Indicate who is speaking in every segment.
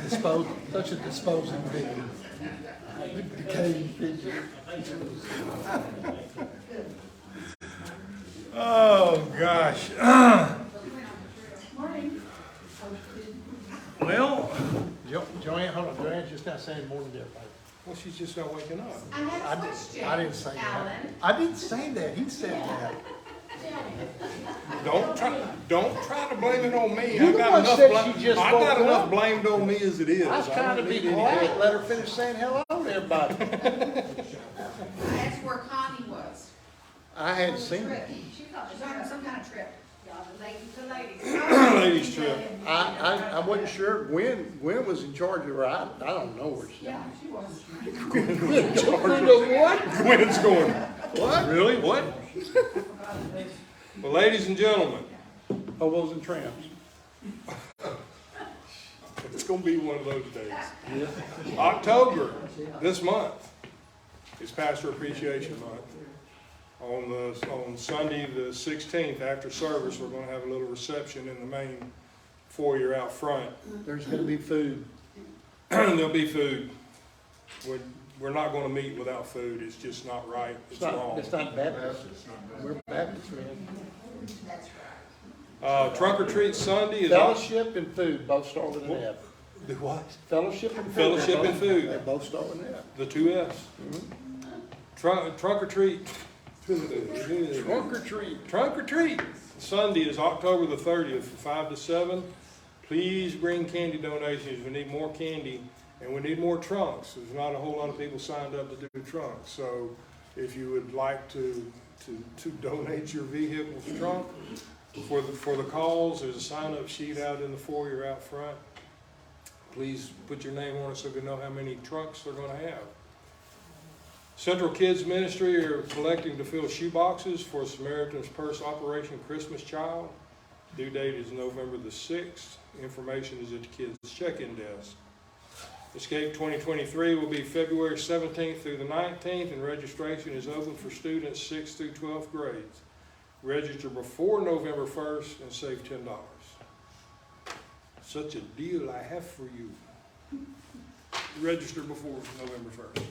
Speaker 1: such a disposing thing. Decaying pigeon.
Speaker 2: Oh, gosh. Well,
Speaker 1: Joanne, hold on, Joanne's just not saying morning to everybody.
Speaker 2: well, she's just not waking up.
Speaker 3: I have a question.
Speaker 1: I didn't say that.
Speaker 3: Alan.
Speaker 1: I didn't say that, he said that.
Speaker 2: Don't try to blame it on me.
Speaker 1: You the one said she just
Speaker 2: I got
Speaker 1: woke
Speaker 2: enough
Speaker 1: up.
Speaker 2: blamed on me as it is.
Speaker 1: I was trying to be
Speaker 2: don't need any
Speaker 1: polite,
Speaker 2: help.
Speaker 1: let her finish saying hello to everybody.
Speaker 3: I asked where Connie was.
Speaker 1: I hadn't seen her.
Speaker 3: She thought she was on some kind of trip.
Speaker 2: Ladies trip.
Speaker 1: I wasn't sure, Gwen was in charge of her, I don't know where she is.
Speaker 3: Yeah, she was.
Speaker 2: Gwen's going,
Speaker 1: What?
Speaker 2: really? What? Well, ladies and gentlemen,
Speaker 1: Hobos and tramps.
Speaker 2: it's gonna be one of those days. October, this month, is Pastor Appreciation Month. On Sunday, the 16th, after service, we're gonna have a little reception in the main foyer out front.
Speaker 1: There's gonna be food.
Speaker 2: There'll be food. We're not gonna meet without food. It's just not right. It's wrong.
Speaker 1: It's not Baptist. We're Baptist, man.
Speaker 2: Trunk or treat Sunday is.
Speaker 1: Fellowship and food both start with an F.
Speaker 2: The what?
Speaker 1: Fellowship and food.
Speaker 2: Fellowship and food.
Speaker 1: They both start with an F.
Speaker 2: The two F's. Trunk or treat.
Speaker 1: Trunk or treat.
Speaker 2: Trunk or treat. Sunday is October the 30th from 5 to 7. Please bring candy donations. We need more candy and we need more trunks. There's not a whole lot of people signed up to do trunks. So if you would like to donate your vehicle's trunk for the cause, there's a sign-up sheet out in the foyer out front. Please put your name on it so we know how many trunks they're going to have. Central Kids Ministry are collecting to fill shoe boxes for Samaritan's Purse Operation Christmas Child. Due date is November the 6th. Information is at the kids' check-in desk. Escape 2023 will be February 17th through the 19th, and registration is open for students 6th through 12th grades. Register before November 1st and save $10. Such a deal I have for you. Register before November 1st.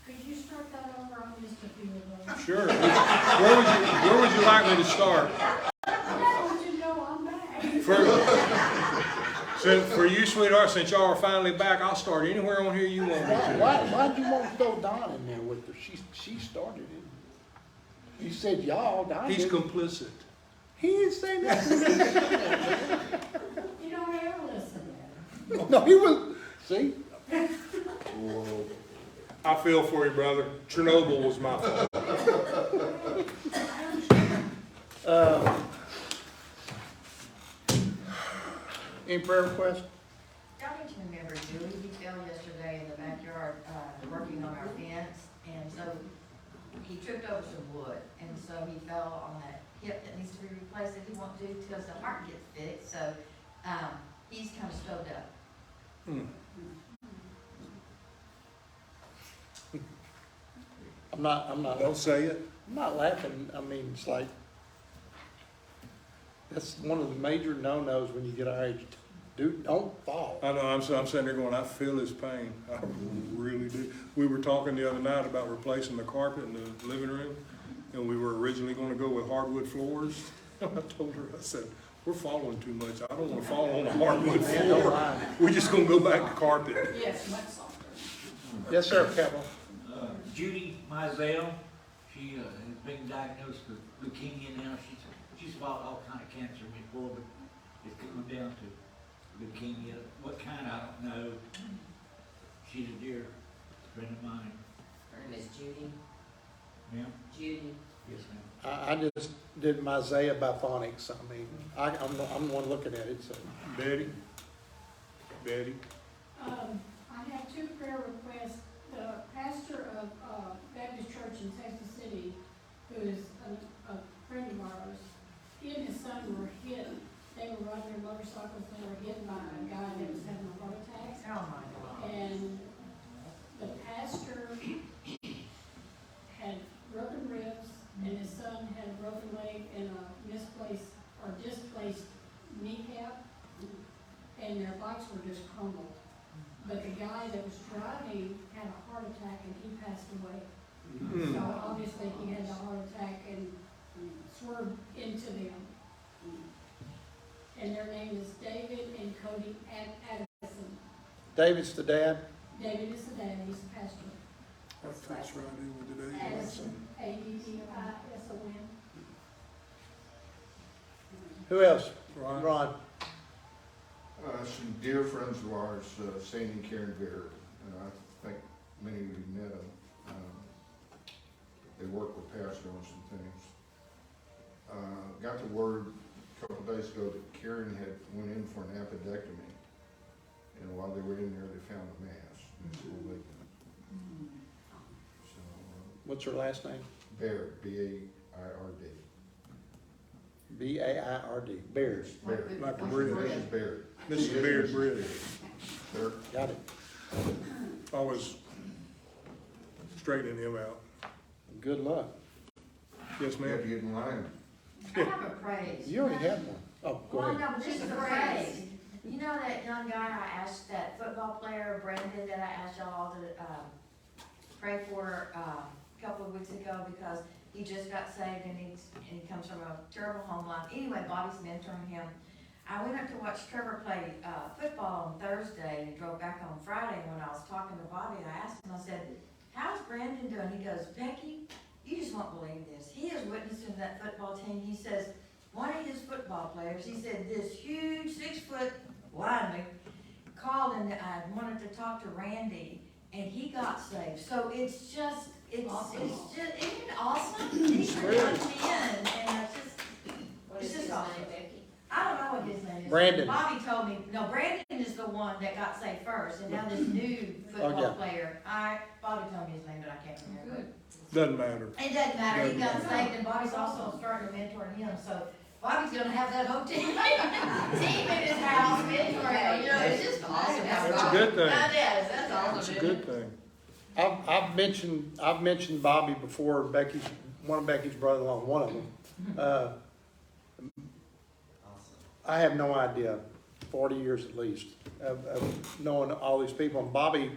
Speaker 4: Could you start that over? I missed a few of those.
Speaker 2: Sure. Where would you like me to start?
Speaker 4: I want you to know I'm back.
Speaker 2: For you, sweetheart, since y'all are finally back, I'll start anywhere on here you want me to.
Speaker 1: Why'd you want to throw Don in there with her? She started it. You said y'all, Don
Speaker 2: He's
Speaker 1: didn't.
Speaker 2: complicit.
Speaker 1: He didn't say nothing.
Speaker 4: You don't ever listen to her.
Speaker 1: No, he was, see?
Speaker 2: I feel for you, brother. Chernobyl was my fault.
Speaker 1: Any prayer requests?
Speaker 5: Darlington member Julie, he fell yesterday in the backyard, working on our fence, and so he tripped over some wood, and so he fell on that hip that needs to be replaced that he won't do till the heart gets fixed, so, he's kind of stoved up.
Speaker 1: I'm not
Speaker 2: Don't say it.
Speaker 1: I'm not laughing. I mean, it's like, that's one of the major no-nos when you get our age. Dude, don't fall.
Speaker 2: I know, I'm sitting there going, I feel his pain. I really do. We were talking the other night about replacing the carpet in the living room, and we were originally going to go with hardwood floors. I told her, I said, we're falling too much. I don't want to fall on a hardwood floor. We're just going to go back to carpet.
Speaker 4: Yes, much softer.
Speaker 1: Yes, sir, Capital.
Speaker 6: Judy Mizell, she has been diagnosed with leukemia now. She's fought all kind of cancer before, but it's coming down to leukemia. What kind, I don't know. She's a dear friend of mine.
Speaker 5: Her name is Judy.
Speaker 6: Ma'am?
Speaker 5: Judy.
Speaker 6: Yes, ma'am.
Speaker 1: I just did my Isaiah by phonics. I mean, I'm the one looking at it, so.
Speaker 2: Betty?
Speaker 4: I have two prayer requests. The pastor of Baptist Church in Texas City, who is a friend of ours, he and his son were hit. They were riding their motorcycles. They were hit by a guy that was having a heart attack.
Speaker 5: Oh, my God.
Speaker 4: And the pastor had broken ribs, and his son had a broken leg and a displaced kneecap. And their bikes were were just crumbled. But the guy that was driving had a heart attack and he passed away.
Speaker 2: Hmm.
Speaker 4: So obviously he had the heart attack and swerved into them. And their name is David and Cody Addison.
Speaker 1: David's the dad?
Speaker 4: David is the dad, he's the pastor.
Speaker 2: That fits right in with today.
Speaker 4: Addison, Addison.
Speaker 1: Who else?
Speaker 2: Ron?
Speaker 1: Ron?
Speaker 7: Some dear friends of ours, Sandy and Karen Baird, I think many of you met them. They work with Pastor on some things. Got the word a couple of days ago that Karen had went in for an appendectomy, and while they were in there, they found a mass. So,
Speaker 1: What's her last name?
Speaker 7: Baird, B-A-I-R-D.
Speaker 1: B-A-I-R-D, Bears.
Speaker 7: Baird.
Speaker 2: Like a bridge.
Speaker 7: Mrs. Baird.
Speaker 2: Mrs. Beard Bridge.
Speaker 7: They're
Speaker 1: Got it.
Speaker 2: Always straightening him out.
Speaker 1: Good luck.
Speaker 2: Yes,
Speaker 7: You have
Speaker 2: ma'am.
Speaker 7: to get in line.
Speaker 5: I have a praise.
Speaker 1: You already had one. Oh, go
Speaker 5: Well,
Speaker 1: ahead.
Speaker 5: no, but this is a praise. You know that young guy I asked, that football player, Brandon, that I asked y'all to, pray for, a couple of weeks ago because he just got saved and he comes from a terrible home life. Anyway, Bobby's mentoring him. I went up to watch Trevor play, football on Thursday and drove back on Friday. When I was talking to Bobby, I asked him, I said, how's Brandon doing? He goes, Becky, you just won't believe this. He is witnessing that football team. He says, one of his football players, he said, this huge 6-foot lineman called and wanted to talk to Randy, and he got saved. So it's just,
Speaker 3: Awesome.
Speaker 5: it's just, isn't it awesome? These are young men, and
Speaker 3: What
Speaker 5: It's
Speaker 3: is
Speaker 5: just
Speaker 3: his
Speaker 5: awesome.
Speaker 3: name, Becky?
Speaker 5: I don't know what his name is.
Speaker 1: Brandon.
Speaker 5: Bobby told me, no, Brandon is the one that got saved first, and now this new football
Speaker 1: yeah.
Speaker 5: player, Bobby told me his name, but I can't remember.
Speaker 3: Good.
Speaker 2: Doesn't matter.
Speaker 5: It doesn't matter, he got
Speaker 2: Doesn't
Speaker 5: saved, and Bobby's also starting to mentor him, so Bobby's gonna have that whole team in his house mentoring him, you know, it's just awesome.
Speaker 2: That's a good thing.
Speaker 5: That is, that's awesome.
Speaker 2: That's a
Speaker 5: isn't
Speaker 2: good
Speaker 5: it?
Speaker 2: thing.
Speaker 1: I've mentioned Bobby before, one of Becky's brother-in-law, one of them. I have no idea, 40 years at least, of knowing all these people. And Bobby,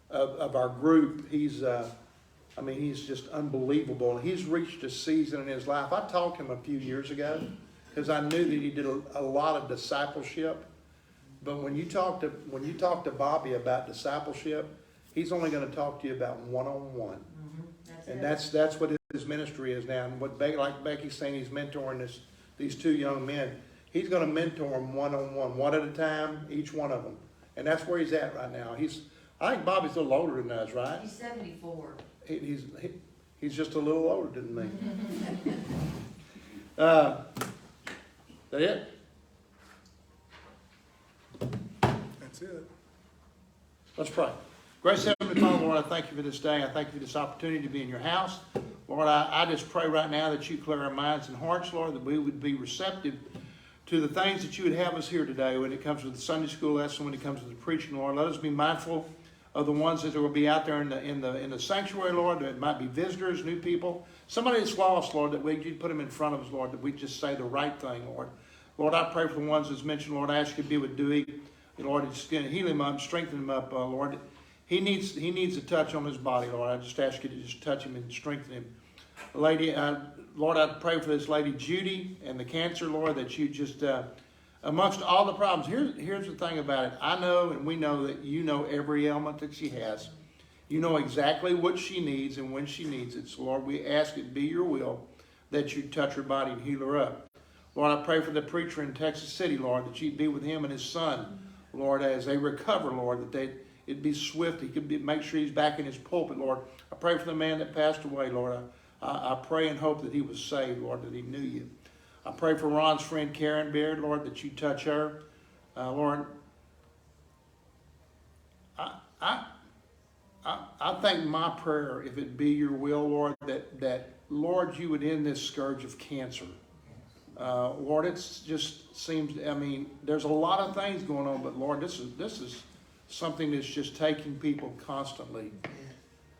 Speaker 1: of our group, he's just unbelievable. He's reached a season in his life. I talked to him a few years ago because I knew that he did a lot of discipleship. But when you talk to Bobby about discipleship, he's only going to talk to you about one-on-one. And that's what his ministry is now. And what like Becky's saying, he's mentoring these two young men. He's going to mentor them one-on-one, one at a time, each one of them. And that's where he's at right now. I think Bobby's a little older than us, right?
Speaker 5: He's 74.
Speaker 1: He's just a little older than me. That it?
Speaker 2: That's it.
Speaker 1: Let's pray. Gracious Heavenly Father, Lord, I thank you for this day. I thank you for this opportunity to be in your house. Lord, I just pray right now that you clear our minds and hearts, Lord, that we would be receptive to the things that you would have us here today when it comes to the Sunday school lesson, when it comes to the preaching, Lord. Let us be mindful of the ones that will be out there in the sanctuary, Lord. That might be visitors, new people, somebody that's lost, Lord, that we put them in front of us, Lord, that we just say the right thing, Lord. Lord, I pray for the ones that's mentioned, Lord. I ask you to be with Dewey, Lord, just heal him up, strengthen him up, Lord. He needs a touch on his body, Lord. I just ask you to just touch him and strengthen him. Lady, Lord, I pray for this lady Judy and the cancer, Lord, that you just, amongst all the problems, here's the thing about it. I know and we know that you know every ailment that she has. You know exactly what she needs and when she needs it. So, Lord, we ask it be your will that you touch her body and heal her up. Lord, I pray for the preacher in Texas City, Lord, that you'd be with him and his son, Lord, as they recover, Lord, that it'd be swift. He could make sure he's back in his pulpit, Lord. I pray for the man that passed away, Lord. I pray and hope that he was saved, Lord, that he knew you. I pray for Ron's friend Karen Baird, Lord, that you touch her. Lord, I think my prayer, if it be your will, Lord, that Lord, you would end this scourge of cancer. Lord, it just seems, there's a lot of things going on, but Lord, this is something that's just taking people constantly.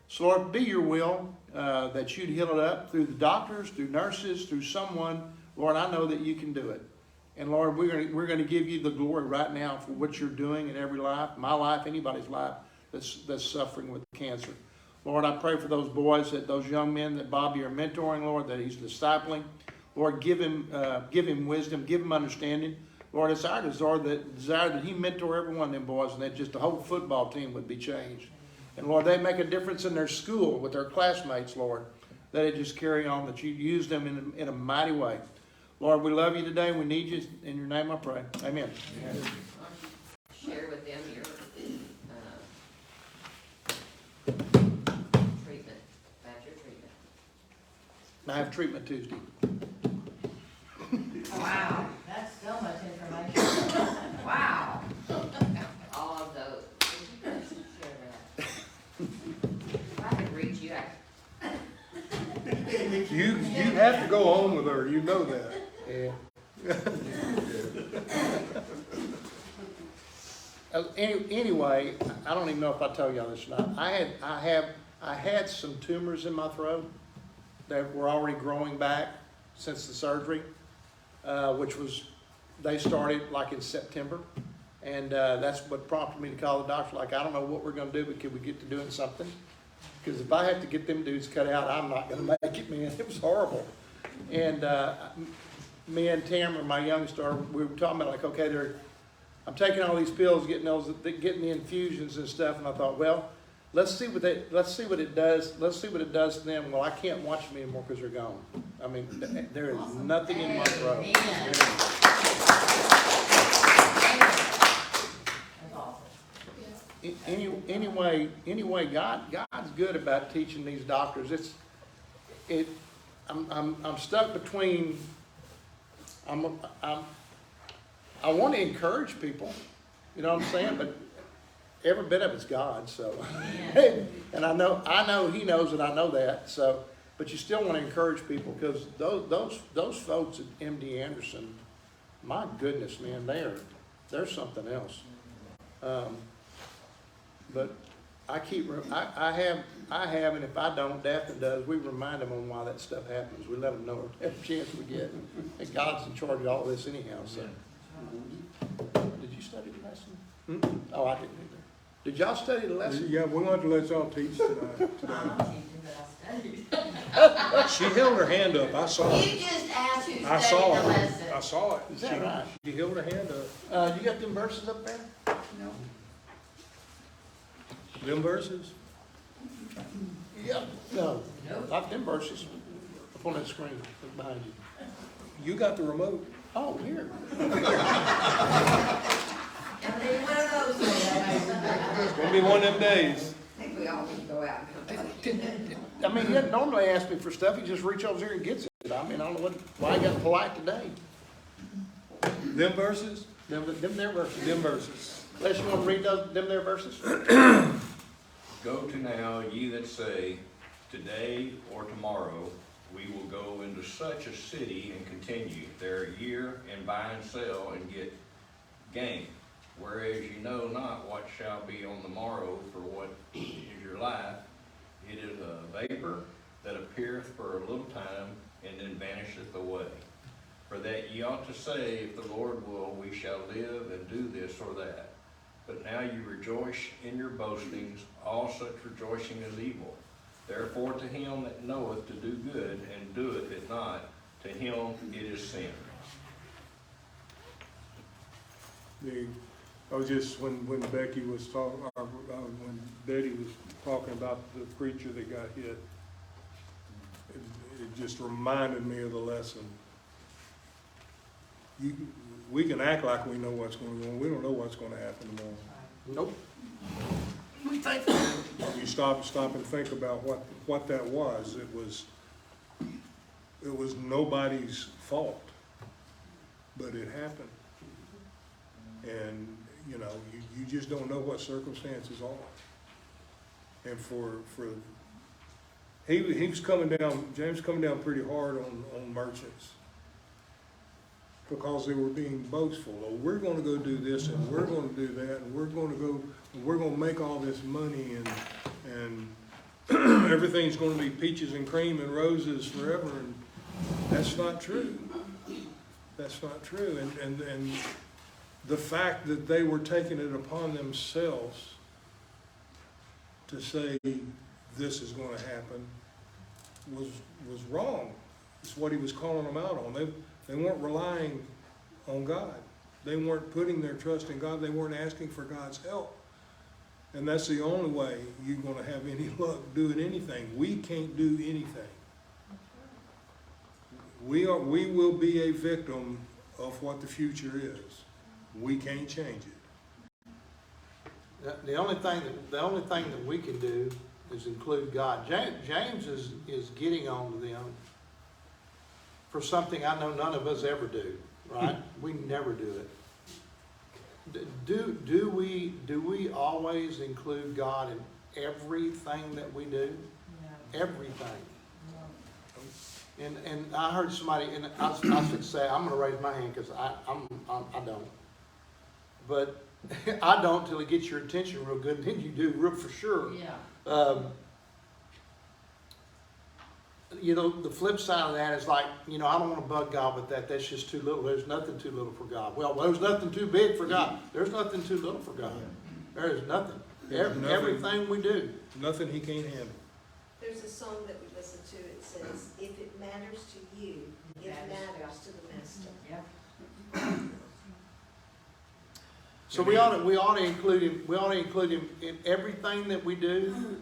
Speaker 1: So Lord, be your will that you'd heal it up through the doctors, through nurses, through someone. Lord, I know that you can do it. And Lord, we're gonna give you the glory right now for what you're doing in every life, my life, anybody's life that's suffering with cancer. Lord, I pray for those boys, those young men that Bobby are mentoring, Lord, that he's discipling. Lord, give him wisdom, give him understanding. Lord, it's our desire that he mentor every one of them boys, and that just the whole football team would be changed. And Lord, they make a difference in their school with their classmates, Lord, that it just carry on, that you use them in a mighty way. Lord, we love you today. We need you. In your name I pray. Amen.
Speaker 8: Share with them your treatment, about your treatment.
Speaker 1: I have treatment Tuesday.
Speaker 5: Wow, that's so much information. Wow.
Speaker 8: All of those. Would you guys share that? If I could reach you,
Speaker 2: You have to go home with her, you know that.
Speaker 1: Yeah. Anyway, I don't even know if I tell y'all this or not. I had some tumors in my throat that were already growing back since the surgery, they started like in September. And that's what prompted me to call the doctor. Like, I don't know what we're gonna do, but can we get to doing something? Because if I have to get them dudes cut out, I'm not gonna make it, man. It was horrible. And me and Tamara, my youngest, we were talking about like, okay, I'm taking all these pills, getting the infusions and stuff, and I thought, well, let's see what it does. Let's see what it does to them. Well, I can't watch them anymore because they're gone. I mean, there is nothing in my throat.
Speaker 5: Amen. That's awesome.
Speaker 1: Anyway, God's good about teaching these doctors. I'm stuck between. I want to encourage people, you know what I'm saying, but every bit of it's God. So, and I know He knows that I know that. So, but you still want to encourage people because those folks at MD Anderson, my goodness, man, they're something else. But I have, and if I don't, Daphne does, we remind them on why that stuff happens. We let them know every chance we get. And God's in charge of all this anyhow, so. Did you study the lesson? Oh, I didn't either. Did y'all study the lesson?
Speaker 2: Yeah, we're going to let y'all teach tonight.
Speaker 5: I'm not teaching, but I studied.
Speaker 2: She held her hand up, I saw it.
Speaker 5: You just asked who
Speaker 2: I
Speaker 5: studied
Speaker 2: saw
Speaker 5: the
Speaker 2: it,
Speaker 5: lesson.
Speaker 2: I saw it.
Speaker 1: Is that right?
Speaker 2: She held her hand up.
Speaker 1: You got them verses up there?
Speaker 3: No.
Speaker 2: Them verses?
Speaker 1: Yeah. No, not them verses. Up on that screen behind you.
Speaker 2: You got the remote.
Speaker 1: Oh, here.
Speaker 5: And then one of those days,
Speaker 2: It's gonna be one of them days.
Speaker 3: I think we all need to go out and come back.
Speaker 1: I mean, he doesn't normally ask me for stuff. He just reaches over here and gets it. I mean, I don't know why he got polite today.
Speaker 2: Them verses?
Speaker 1: Them their verses.
Speaker 2: Them verses.
Speaker 1: Unless you want to read them their verses.
Speaker 9: Go to now, ye that say, today or tomorrow, we will go into such a city and continue there a year and buy and sell and get gain. Whereas you know not what shall be on the morrow, for what is your life. It is a vapor that appeareth for a little time and then vanisheth away. For that ye ought to say, if the Lord will, we shall live and do this or that. But now you rejoice in your boastings, all such rejoicing is evil. Therefore to him that knoweth to do good and doeth it not, to him it is sin.
Speaker 2: I was just, when Becky was talking, when Betty was talking about the preacher that got hit, it just reminded me of the lesson. We can act like we know what's going on. We don't know what's going to happen tomorrow.
Speaker 1: Nope.
Speaker 2: You stop and think about what that was. It was nobody's fault, but it happened. And, you know, you just don't know what circumstances are. And he was coming down, James coming down pretty hard on merchants because they were being boastful. Oh, we're going to go do this and we're going to do that and we're going to make all this money and everything's going to be peaches and cream and roses forever. And that's not true. That's not true. And the fact that they were taking it upon themselves to say this is gonna happen was wrong. It's what he was calling them out on. They weren't relying on God. They weren't putting their trust in God. They weren't asking for God's help. And that's the only way you're gonna have any luck doing anything. We can't do anything. We will be a victim of what the future is. We can't change it.
Speaker 1: The only thing that we can do is include God. James is getting on to them for something I know none of us ever do, right? We never do it. Do we always include God in everything that we do?
Speaker 5: No,
Speaker 1: Everything.
Speaker 5: no.
Speaker 1: And I heard somebody, and I should say, I'm gonna raise my hand because I don't. But I don't till it gets your attention real good, and then you do real for sure.
Speaker 5: Yeah.
Speaker 1: You know, the flip side of that is like, you know, I don't want to bug God with that. That's just too little. There's nothing too little for God. Well, there's nothing too big for God. There's nothing too little for God. There is nothing. Everything we do.
Speaker 2: Nothing he can't handle.
Speaker 10: There's a song that we listen to, it says, if it matters to you, it matters to the master.
Speaker 5: Yep.
Speaker 1: So we ought to include him. We ought to include him in everything that we do.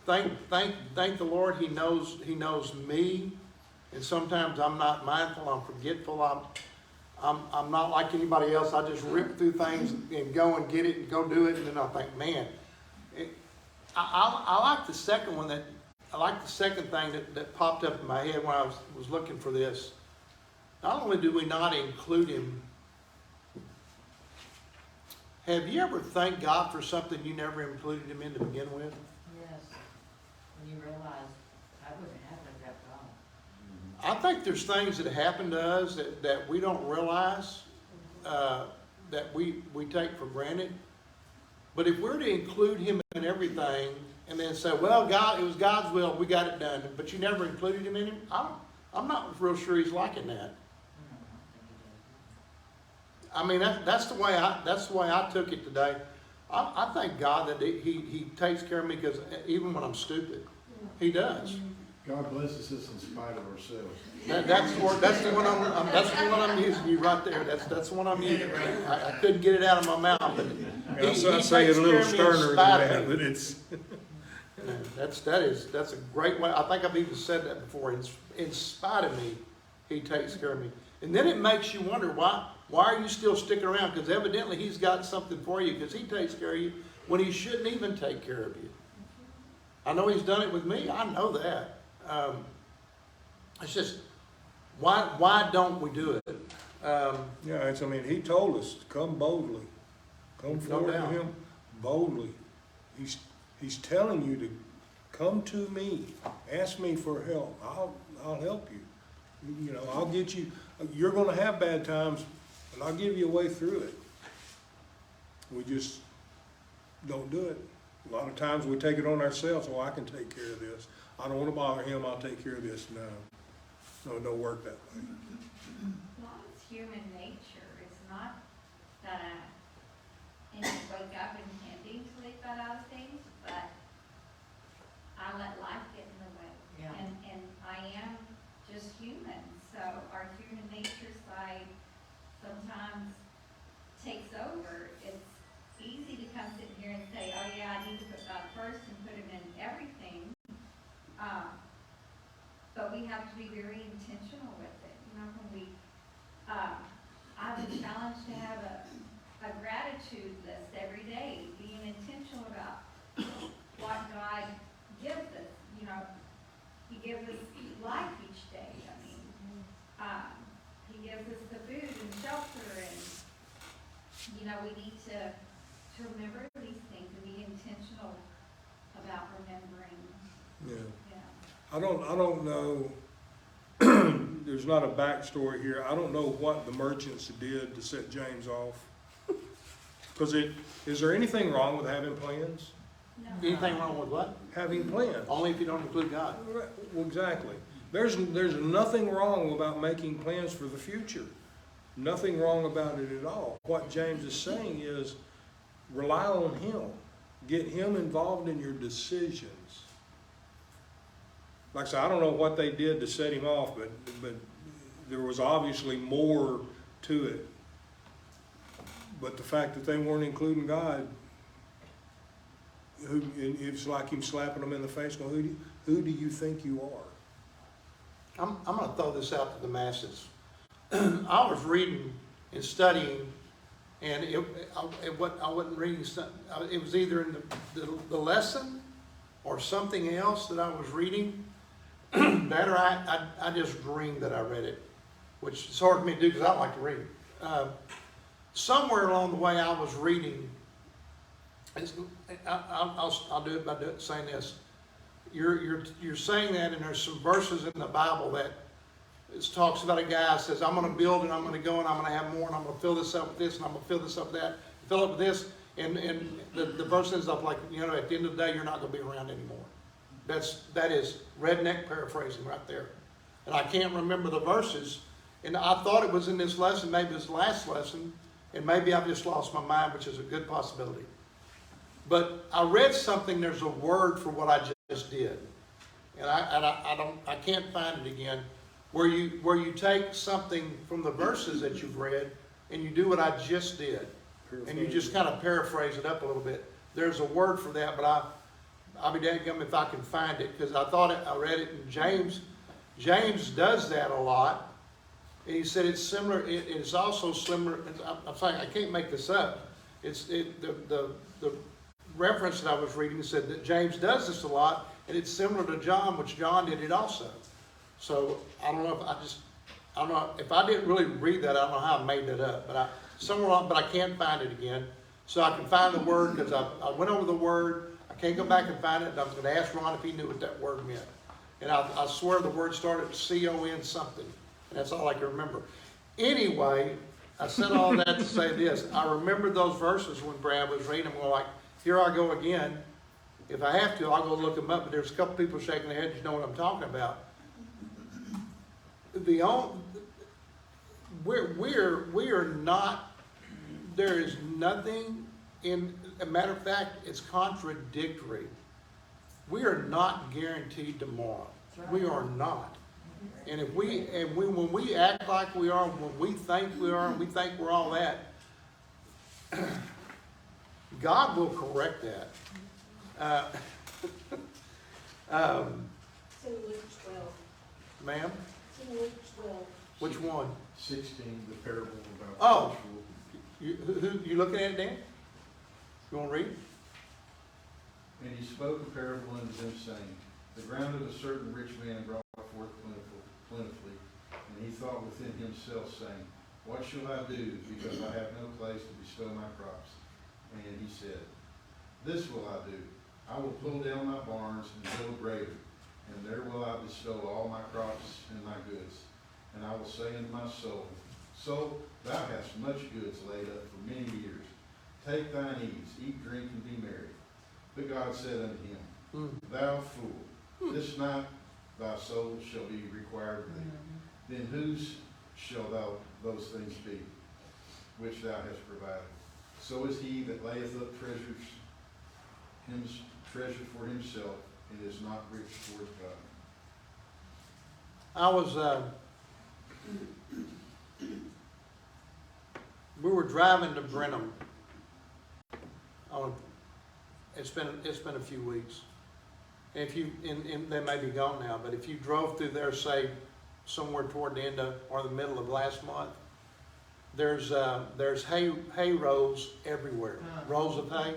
Speaker 1: Thank the Lord. He knows me, and sometimes I'm not mindful. I'm forgetful. I'm not like anybody else. I just rip through things and go and get it and go do it, and then I think, man, I like the second one I like the second thing that popped up in my head when I was looking for this. Not only do we not include him, have you ever thanked God for something you never included him in to begin with?
Speaker 5: Yes. When you realize I wouldn't have let that go.
Speaker 1: I think there's things that happen to us that we don't realize, that we take for granted. But if we're to include him in everything and then say, well, God, it was God's will, we got it done, but you never included him in him, I'm not real sure he's liking that. I mean, that's the way I took it today. I thank God that he takes care of me, because even when I'm stupid, he does.
Speaker 7: God blesses us in spite of ourselves.
Speaker 1: That's the one I'm using you right there. That's the one I'm using. I couldn't get it out of my mouth, but
Speaker 2: I say it a little sterner than that, but it's.
Speaker 1: That's a great way. I think I've even said that before. In spite of me, he takes care of me. And then it makes you wonder, why are you still sticking around? Because evidently he's got something for you, because he takes care of you when he shouldn't even take care of you. I know he's done it with me. I know that. It's just, why don't we do it?
Speaker 2: Yeah, he told us to come boldly. Come forward to him boldly. He's telling you to come to me. Ask me for help. I'll help you. You know, I'll get you. You're going to have bad times, and I'll give you a way through it. We just don't do it. A lot of times we take it on ourselves. Oh, I can take care of this. I don't want to bother him. I'll take care of this. No, it don't work that way.
Speaker 11: Well, it's human nature. It's not that I wake up and can't be sleep out of things, but I let life get in the way.
Speaker 5: Yeah.
Speaker 11: And I am just human, so our human nature side sometimes takes over. It's easy to come sit here and say, oh yeah, I need to put God first and put him in everything. But we have to be very intentional with it. You know, when we, I was challenged to have a gratitude list every day, being intentional about what God gives us. You know, he gives us life each day. I mean, he gives us the food and shelter, and, you know, we need to remember these things and be intentional about remembering.
Speaker 2: Yeah.
Speaker 11: Yeah.
Speaker 2: I don't know, there's not a backstory here. I don't know what the merchants did to set James off. Because is there anything wrong with having plans?
Speaker 11: No.
Speaker 1: Anything wrong with what?
Speaker 2: Having plans.
Speaker 1: Only if you don't include God.
Speaker 2: Well, exactly. There's nothing wrong about making plans for the future. Nothing wrong about it at all. What James is saying is rely on him. Get him involved in your decisions. Like I said, I don't know what they did to set him off, but there was obviously more to it. But the fact that they weren't including God, it's like him slapping them in the face, going, who do you think you are?
Speaker 1: I'm going to throw this out to the masses. I was reading and studying, and I wasn't reading something. It was either in the lesson or something else that I was reading. That or I just dreamed that I read it, which is hard for me to do because I don't like to read. Somewhere along the way, I was reading. I'll do it by saying this. You're saying that, and there's some verses in the Bible that it talks about a guy says, I'm going to build and I'm going to go and I'm going to have more and I'm going to fill this up with this and I'm going to fill this up with that, fill up with this, and the verse ends up like, you know, at the end of the day, you're not going to be around anymore. That is redneck paraphrasing right there. And I can't remember the verses, and I thought it was in this lesson, maybe it was the last lesson, and maybe I've just lost my mind, which is a good possibility. But I read something, there's a word for what I just did. And I can't find it again. Where you take something from the verses that you've read and you do what I just did. And you just kind of paraphrase it up a little bit. There's a word for that, but I'll be dadgum if I can find it, because I thought I read it in James. James does that a lot. And he said it's similar, it's also similar, I'm saying I can't make this up. The reference that I was reading said that James does this a lot, and it's similar to John, which John did it also. So I don't know if I didn't really read that, I don't know how I made that up, but I can't find it again. So I can find the word because I went over the word. I can't go back and find it. And I was going to ask Ron if he knew what that word meant. And I swear the word started with C-O-N something. And that's all I can remember. Anyway, I said all that to say this. I remember those verses when Brad was reading them. Well, like, here I go again. If I have to, I'll go look them up. But there's a couple people shaking their heads. You know what I'm talking about. We are not. There is nothing in. A matter of fact, it's contradictory. We are not guaranteed tomorrow. We are not. And when we act like we are, when we think we are, and we think we're all that, God will correct that.
Speaker 10: It's in Luke 12.
Speaker 1: Ma'am,
Speaker 10: It's in Luke 12.
Speaker 1: which one?
Speaker 7: 16, the parable about.
Speaker 1: Oh. You looking at it, Dan? You want to read?
Speaker 12: And he spoke a parable unto them, saying, The ground of a certain rich man brought forth plentifully, and he thought within himself, saying, What shall I do, because I have no place to bestow my crops? And he said, This will I do. I will pull down my barns and build greater, and there will I bestow all my crops and my goods. And I will say unto my soul, Soul, thou hast much goods laid up for many years. Take thine ease, eat, drink, and be merry. But God said unto him, Thou fool, this night thy soul shall be required of thee. Then whose shall those things be, which thou hast provided? So is he that layeth up treasure for himself, and is not rich towards God.
Speaker 1: We were driving to Brenham. It's been a few weeks. And they may be gone now, but if you drove through there, say somewhere toward the end of or the middle of last month, there's hay rows everywhere, rows of hay.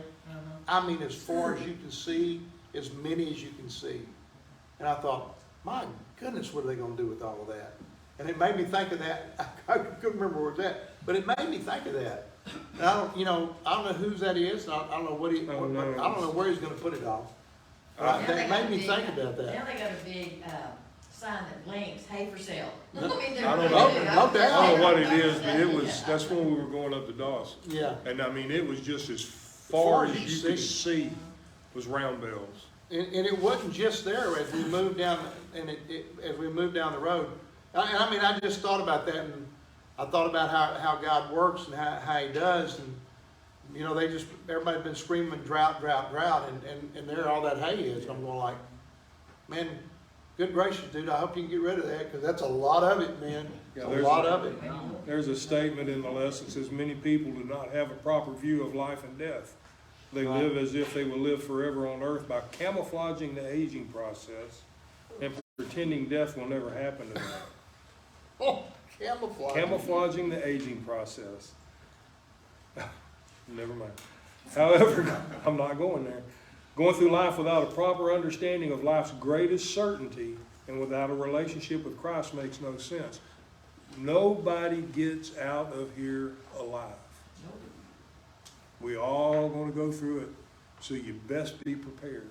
Speaker 1: I mean, as far as you can see, as many as you can see. And I thought, my goodness, what are they going to do with all of that? And it made me think of that. I couldn't remember where it was at, but it made me think of that. And I don't know whose that is. I don't know I don't know where he's going to put it all. That made me think about that.
Speaker 5: Now they got a big sign that blinks, hay for sale.
Speaker 2: I don't know.
Speaker 1: No doubt.
Speaker 2: I don't know what it is, but that's when we were going up to Dawson.
Speaker 1: Yeah.
Speaker 2: And I mean, it was just as far as you could see was Round Bells.
Speaker 1: And it wasn't just there as we moved down, as we moved down the road. And I mean, I just thought about that, and I thought about how God works and how He does, and you know, everybody's been screaming drought, drought, drought, and there all that hay is. And I'm going like, man, good gracious, dude, I hope you can get rid of that, because that's a lot of it, man.
Speaker 2: Yeah,
Speaker 1: It's a
Speaker 2: there's
Speaker 1: lot
Speaker 2: a-
Speaker 1: of it.
Speaker 2: There's a statement in the lesson that says, many people do not have a proper view of life and death. They
Speaker 1: Right.
Speaker 2: live as if they will live forever on earth by camouflaging the aging process and pretending death will never happen to them.
Speaker 1: Oh, camouflage.
Speaker 2: Camouflaging the aging process. Never mind. However, I'm not going there. Going through life without a proper understanding of life's greatest certainty and without a relationship with Christ makes no sense. Nobody gets out of here alive. We all going to go through it, so you best be prepared.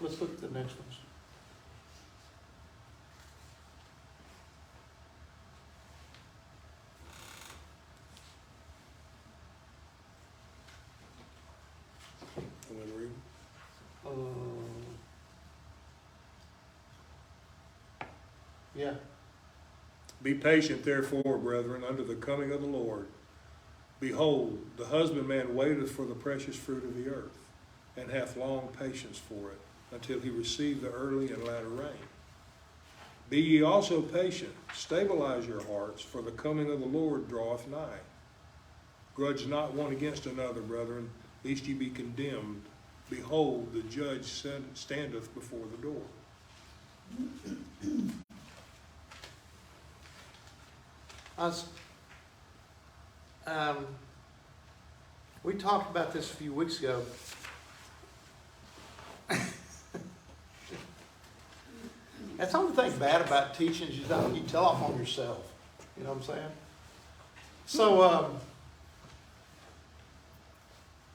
Speaker 1: Let's look at the next ones.
Speaker 2: I'm going to read.
Speaker 1: Yeah.
Speaker 2: Be patient, therefore, brethren, under the coming of the Lord. Behold, the husbandman waiteth for the precious fruit of the earth, and hath long patience for it, until he receive the early and latter rain. Be ye also patient, stabilize your hearts, for the coming of the Lord draweth nigh. Grudge not one against another, brethren, lest ye be condemned. Behold, the judge standeth before the door.
Speaker 1: We talked about this a few weeks ago. That's the only thing bad about teaching is you tell off on yourself. You know what I'm saying? So,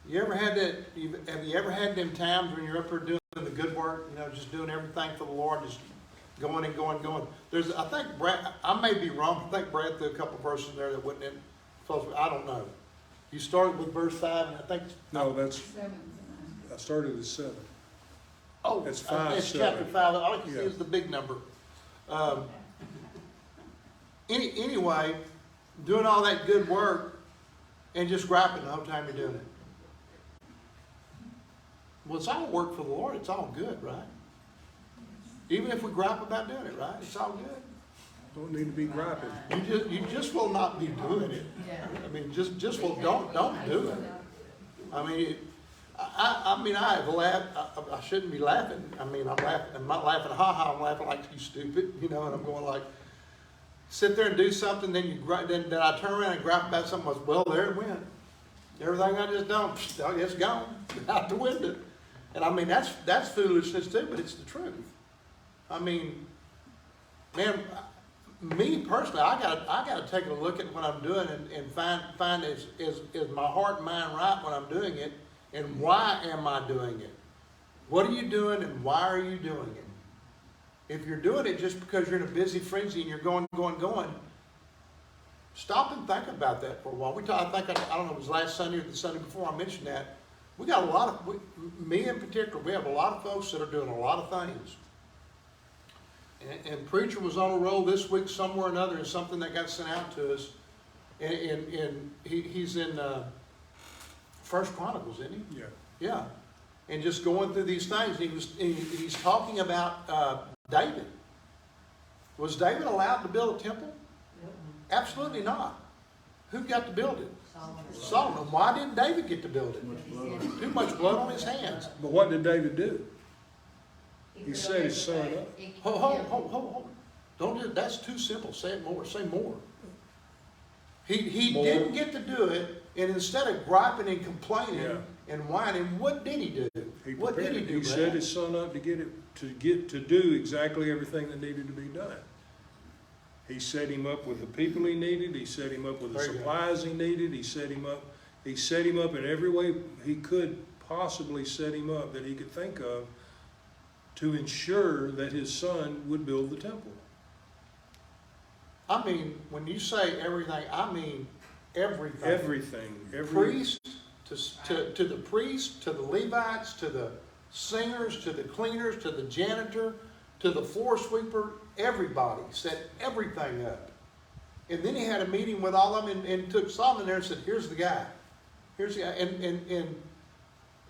Speaker 1: you ever had that? Have you ever had them times when you're up there doing the good work? You know, just doing everything for the Lord, just going and going and going. I think Brad. I may be wrong. I think Brad threw a couple verses there that wasn't in. I don't know. You started with verse 5, and I think.
Speaker 2: No, I started at 7.
Speaker 1: Oh,
Speaker 2: It's 5,
Speaker 1: it's
Speaker 2: 7.
Speaker 1: chapter 5. All I can see
Speaker 2: Yeah.
Speaker 1: is the big number. Anyway, doing all that good work and just griping the whole time you're doing it. Well, it's all work for the Lord. It's all good, right? Even if we gripe about doing it, right? It's all good.
Speaker 2: Don't need to be griping.
Speaker 1: You just will not be doing it.
Speaker 5: Yeah.
Speaker 1: I mean, just will don't do it. I mean, I have laughed. I shouldn't be laughing. I mean, I'm laughing. I'm not laughing, ha ha. I'm laughing like you stupid, you know. And I'm going like, sit there and do something. Then then I turn around and gripe about something else. Well, there it went. Everything I just done, it's gone out the window. And I mean, that's foolishness too, but it's the truth. I mean, man, me personally, I gotta take a look at what I'm doing and find is my heart and mind right when I'm doing it, and why am I doing it? What are you doing, and why are you doing it? If you're doing it just because you're in a busy frenzy and you're going, stop and think about that for a while. I don't know, it was last Sunday or the Sunday before I mentioned that. We got a lot of, me in particular, we have a lot of folks that are doing a lot of things. And Preacher was on a roll this week somewhere or another, and something that got sent out to us. And he's in First Chronicles, isn't he?
Speaker 2: Yeah.
Speaker 1: Yeah. And just going through these things, he's talking about David. Was David allowed to build a temple? Absolutely not. Who got to build it? Solomon. Why didn't David get to build it? Too much blood on his hands.
Speaker 2: But what did David do? He set his son up.
Speaker 1: Hold. Don't do, that's too simple. Say it more. Say more. He
Speaker 2: More.
Speaker 1: didn't get to do it, and instead of griping and complaining
Speaker 2: Yeah.
Speaker 1: and whining, what did he do? What did he do?
Speaker 2: He set his son up to get to do exactly everything that needed to be done. He set him up with the people he needed. He set him up with the
Speaker 1: Very good.
Speaker 2: supplies he needed. He set him up in every way he could possibly set him up that he could think of to ensure that his son would build the temple.
Speaker 1: I mean, when you say everything, I mean everything.
Speaker 2: Everything.
Speaker 1: Priest to the priest, to the Levites, to the singers, to the cleaners, to the janitor, to the floor sweeper, everybody, set everything up. And then he had a meeting with all of them and took Solomon there and said, here's the guy. Here's the guy. And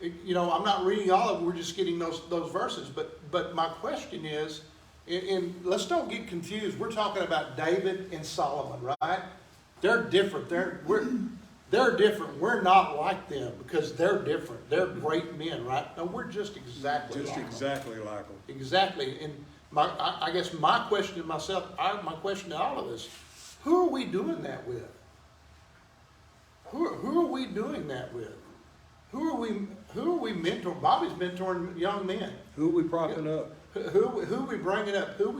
Speaker 1: you know, I'm not reading all of it, we're just getting those verses. But my question is, and let's don't get confused. We're talking about David and Solomon, right? They're different. They're different. We're not like them because they're different. They're great men, right? No, we're just exactly like them.
Speaker 2: exactly like them.
Speaker 1: Exactly. And I guess my question to myself, my question to all of us, who are we doing that with? Who are we doing that with? Who are we mentoring? Bobby's mentoring young men.
Speaker 2: Who are we propping up?
Speaker 1: Who are we bringing up? Who are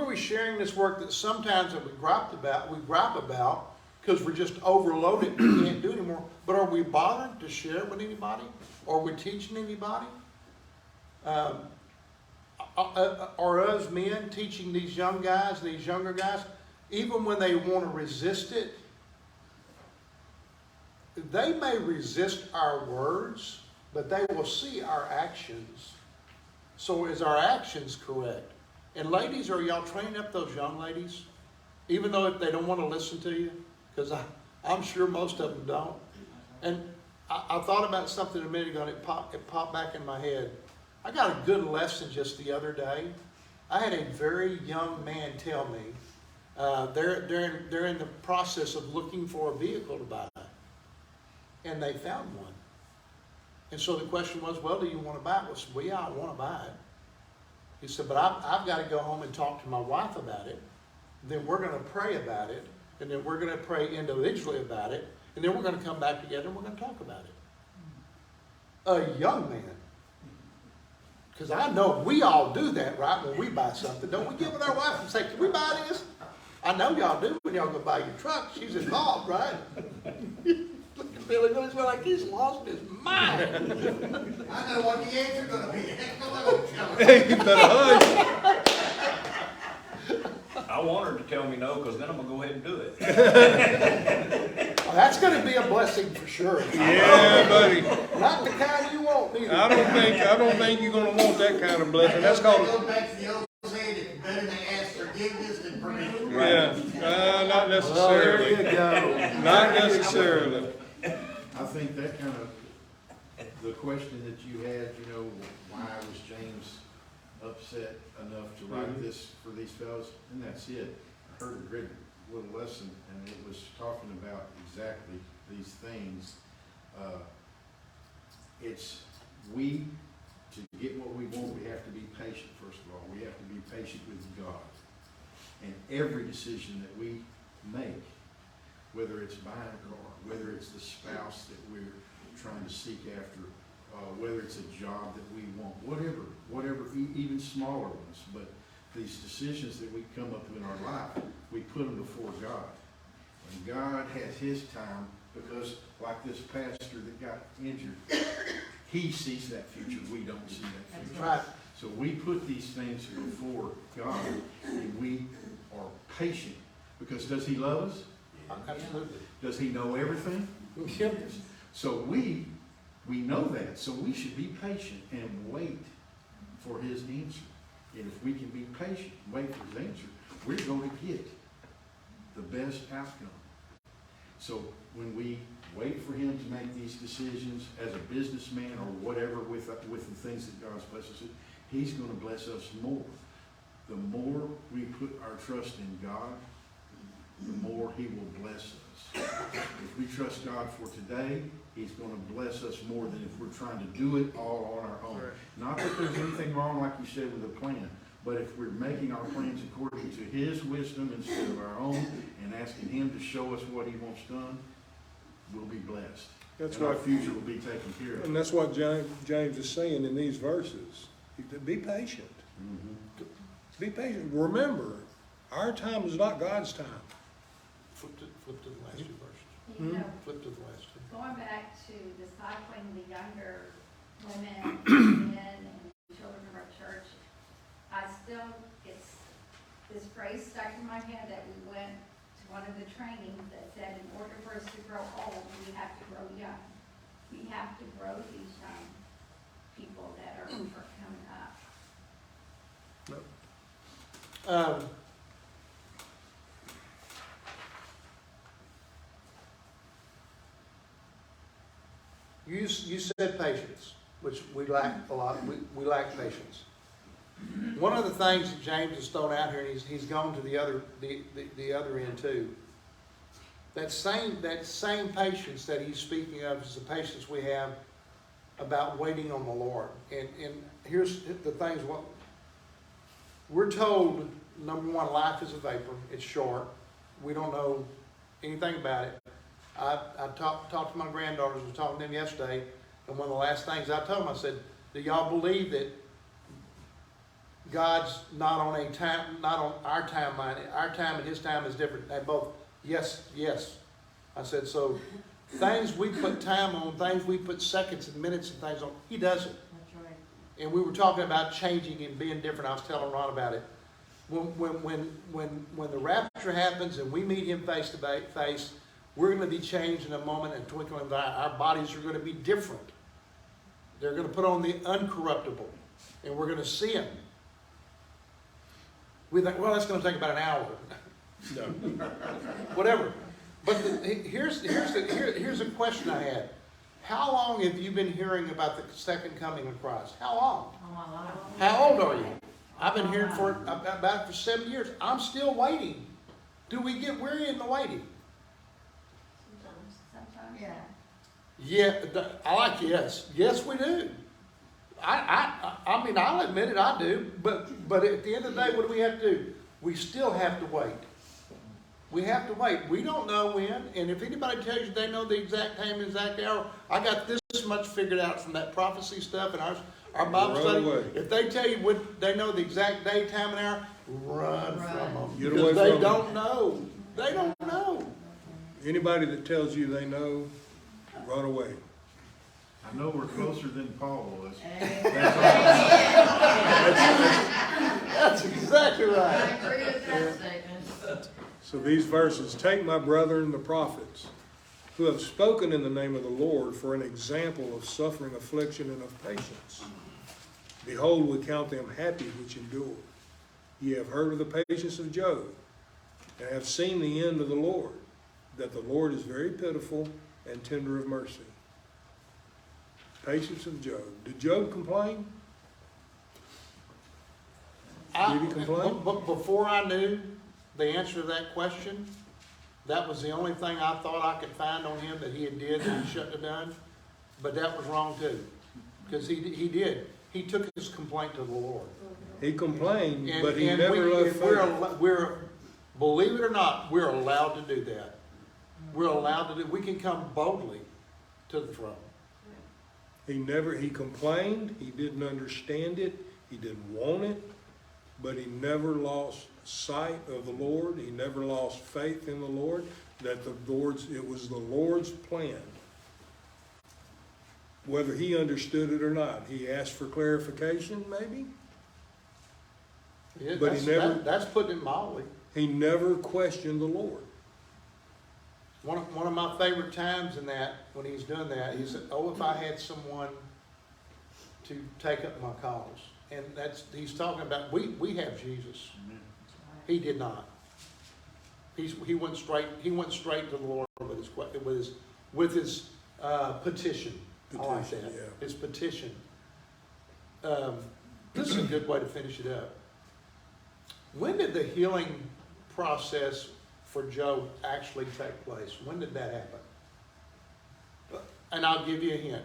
Speaker 1: we sharing this work that sometimes that we gripe about because we're just overloaded and we can't do anymore. But are we bothered to share it with anybody? Are we teaching anybody? Are us men teaching these young guys, these younger guys, even when they want to resist it? They may resist our words, but they will see our actions. So is our actions correct? And ladies, are y'all training up those young ladies? Even though if they don't want to listen to you? Because I'm sure most of them don't. And I thought about something a minute ago and it popped back in my head. I got a good lesson just the other day. I had a very young man tell me they're in the process of looking for a vehicle to buy. And they found one. And so the question was, well, do you want to buy it? Well, I said, well, yeah, I want to buy it. He said, but I've got to go home and talk to my wife about it. Then we're going to pray about it. And then we're going to pray individually about it. And then we're going to come back together and we're going to talk about it. A young man. Because I know we all do that, right? When we buy something, don't we get with our wife and say, can we buy this? I know y'all do when y'all go buy your truck. She's involved, right? Look at Billy. Billy's like he's lost his mind.
Speaker 13: I know what the answer's gonna be. Come on,
Speaker 2: Hey, you better hush.
Speaker 9: I want her to tell me no, because then I'm gonna go ahead and do it.
Speaker 1: Well, that's going to be a blessing for sure.
Speaker 2: Yeah, buddy.
Speaker 1: Not the kind you want either.
Speaker 2: I don't think you're gonna want that kind of blessing. That's called.
Speaker 13: Go back to the old saying, it's better to ask forgiveness than permission.
Speaker 2: Yeah, not
Speaker 1: Well,
Speaker 2: necessarily.
Speaker 1: there you go.
Speaker 2: Not necessarily.
Speaker 12: I think that kind of, the question that you had, you know, why was James upset enough to write this for these fellows? And that's it. I heard a great little lesson, and it was talking about exactly these things. To get what we want, we have to be patient, first of all. We have to be patient with God. And every decision that we make, whether it's buying a car, whether it's the spouse that we're trying to seek after, whether it's a job that we want, whatever, even smaller ones, but these decisions that we come up with in our life, we put them before God. And God has His time, because like this pastor that got injured, he sees that future, we don't see that future.
Speaker 1: Right.
Speaker 12: So we put these things before God, and we are patient, because does He love us?
Speaker 1: Absolutely.
Speaker 12: Does He know everything?
Speaker 1: Yep.
Speaker 12: So we know that, so we should be patient and wait for His answer. And if we can be patient and wait for His answer, we're going to get the best outcome. So when we wait for Him to make these decisions as a businessman or whatever with the things that God's blessed us with, He's going to bless us more. The more we put our trust in God, the more He will bless us. If we trust God for today, He's going to bless us more than if we're trying to do it all on our own. Not that there's anything wrong, like you said, with a plan, but if we're making our plans according to His wisdom instead of our own and asking Him to show us what He wants done, we'll be blessed.
Speaker 2: That's
Speaker 12: and our
Speaker 2: what,
Speaker 12: future will be taken care of.
Speaker 2: and that's what James is saying in these verses. Be patient.
Speaker 12: Mm-hmm.
Speaker 2: Be patient. Remember, our time is not God's time.
Speaker 1: Flip to the last two verses.
Speaker 11: You know,
Speaker 1: Flip to the last two.
Speaker 11: going back to discipling the younger women, men, and children of our church, it's this phrase stuck in my head that we went to one of the trainings that said, in order for us to grow old, we have to grow young. We have to grow these young people that are coming up.
Speaker 1: You said patience, which we lack a lot. We lack patience. One of the things that James has thrown out here, and he's gone to the other end too. That same patience that he's speaking of is the patience we have about waiting on the Lord. And here's the things. What we're told: number one, life is a vapor. It's short. We don't know anything about it. I talked to my granddaughters. I was talking to them yesterday, and one of the last things I told them, I said, "Do y'all believe that God's not on our timeline? Our time and His time is different." They both, yes. I said, so things we put time on, things we put seconds and minutes and things on, He doesn't.
Speaker 5: That's right.
Speaker 1: And we were talking about changing and being different. I was telling Ron about it. When the rapture happens and we meet Him face to face, we're going to be changed in a moment and twinkling of an eye. Our bodies are going to be different. They're going to put on the uncorruptible, and we're going to see Him. We think, well, that's going to take about an hour.
Speaker 2: No.
Speaker 1: Whatever. But here's a question I had. How long have you been hearing about the second coming of Christ? How long?
Speaker 5: Oh, my life.
Speaker 1: How old are you? I've been hearing about it for 7 years. I'm still waiting. Do we get weary in the waiting?
Speaker 10: Sometimes.
Speaker 5: Yeah.
Speaker 1: Yeah, I like yes. Yes, we do. I mean, I'll admit it, I do. But at the end of the day, what do we have to do? We still have to wait. We have to wait. We don't know when. And if anybody tells you they know the exact time, exact hour, I got this much figured out from that prophecy stuff and our Bible
Speaker 2: Run
Speaker 1: study.
Speaker 2: away.
Speaker 1: If they tell you what they know the exact day, time, and hour, run from them.
Speaker 2: Get
Speaker 1: Because
Speaker 2: away
Speaker 1: they
Speaker 2: from
Speaker 1: don't know. They don't know.
Speaker 2: Anybody that tells you they know, run away.
Speaker 12: I know we're closer than Paul was.
Speaker 1: That's exactly
Speaker 5: I
Speaker 1: right.
Speaker 5: agree with that statement.
Speaker 2: So these verses, take my brethren the prophets, who have spoken in the name of the Lord for an example of suffering, affliction, and of patience. Behold, we count them happy which endure. Ye have heard of the patience of Job, and have seen the end of the Lord, that the Lord is very pitiful and tender of mercy. Patience of Job. Did Job complain? Did he complain?
Speaker 1: But before I knew the answer to that question, that was the only thing I thought I could find on him that he had did that he shouldn't have done. But that was wrong too, because he did. He took his complaint to the Lord.
Speaker 2: He complained,
Speaker 1: And,
Speaker 2: but he
Speaker 1: and
Speaker 2: never loved faith.
Speaker 1: we're, believe it or not, we're allowed to do that. We're allowed to do. We can come boldly to the throne.
Speaker 2: He complained, he didn't understand it, he didn't want it, but he never lost sight of the Lord, he never lost faith in the Lord, that it was the Lord's plan. Whether he understood it or not, he asked for clarification, maybe?
Speaker 1: Yeah,
Speaker 2: But he never-
Speaker 1: that's putting it mildly.
Speaker 2: He never questioned the Lord.
Speaker 1: One of my favorite times in that, when he's doing that, he said, "Oh, if I had someone to take up my cause." And he's talking about, we have Jesus. He did not. He went straight to the Lord with his petition. I like that.
Speaker 2: Yeah.
Speaker 1: His petition. This is a good way to finish it up. When did the healing process for Job actually take place? When did that happen? And I'll give you a hint.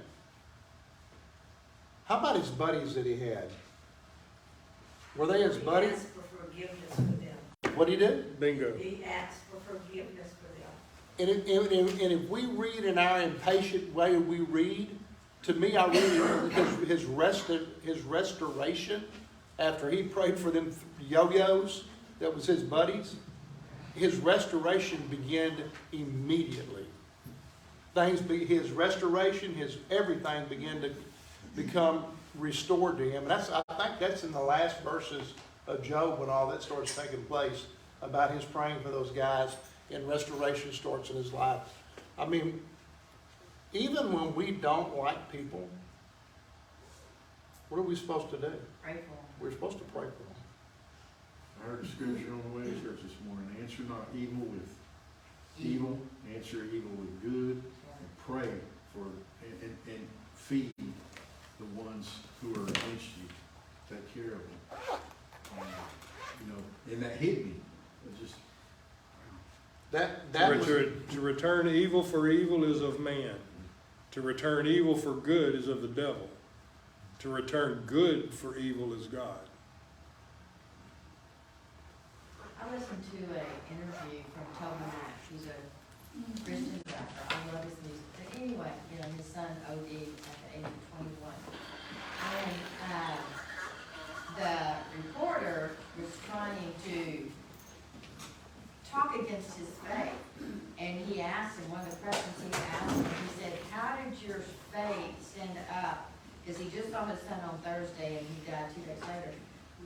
Speaker 1: How about his buddies that he had? Were they his buddies?
Speaker 10: He asked for forgiveness for them.
Speaker 1: What did he do?
Speaker 2: Bingo.
Speaker 10: He asked for forgiveness for them.
Speaker 1: And if we read in our impatient way we read, to me I read his restoration after he prayed for them yo-yos that was his buddies. His restoration began immediately. His restoration, his everything began to become restored to him. And I think that's in the last verses of Job when all that starts taking place about his praying for those guys and restoration starts in his life. I mean, even when we don't like people, what are we supposed to do?
Speaker 5: Pray for them.
Speaker 1: We're supposed to pray for them.
Speaker 12: I heard a scripture on the way to church this morning, answer not evil with evil, answer evil with good, and pray for, and feed the ones who are against you, take care of them. You know, and that hit me, it just,
Speaker 1: That was,
Speaker 2: To return evil for evil is of man. To return evil for good is of the devil. To return good for evil is God.
Speaker 5: I listened to an interview from Toby Mac, who's a Christian rapper. I love his music. But anyway, you know, his son OD'd at the age of 21. And the reporter was trying to talk against his faith. And he asked him, one of the questions he asked him, he said, how did your faith stand up? Because he just saw his son on Thursday and he died 2 days later.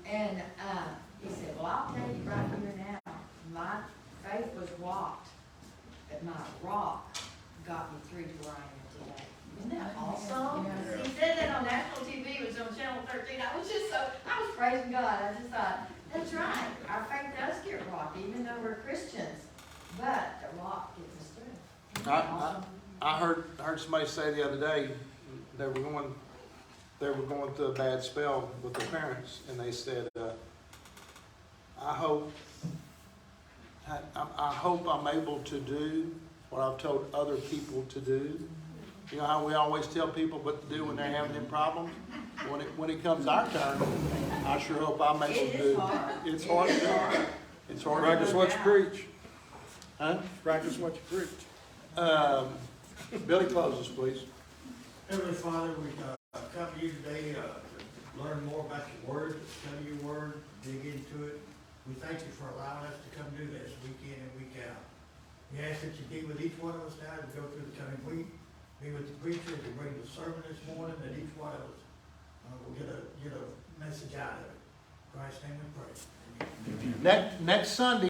Speaker 5: And he said, well, I'll tell you right here now, my faith was walked, but my rock got me through to where I am today. Isn't that awesome?
Speaker 12: Yeah.
Speaker 5: He said that on national TV, it was on Channel 13. I was praising God. I just thought, that's right. Our faith does get rocked, even though we're Christians. But the rock gets us through. Isn't that awesome?
Speaker 1: I heard somebody say the other day, they were going through a bad spell with their parents, and they said, I hope I'm able to do what I've told other people to do. You know how we always tell people what to do when they're having them problems? When it comes our turn, I sure hope I'm able to do. It's hard to do. It's hard to do.
Speaker 2: Practice what you preach.
Speaker 1: Huh?
Speaker 2: Practice what you preach.
Speaker 1: Billy, close us, please.
Speaker 13: Heavenly Father, we come to you today to learn more about your word, to study your word, dig into it. We thank you for allowing us to come do this week in and week out. We ask that you be with each one of us now as we go through the coming week. Be with the preacher as we bring the sermon this morning, that each one of us will get a message out of it. In Christ's name we pray. Amen.
Speaker 1: Next Sunday.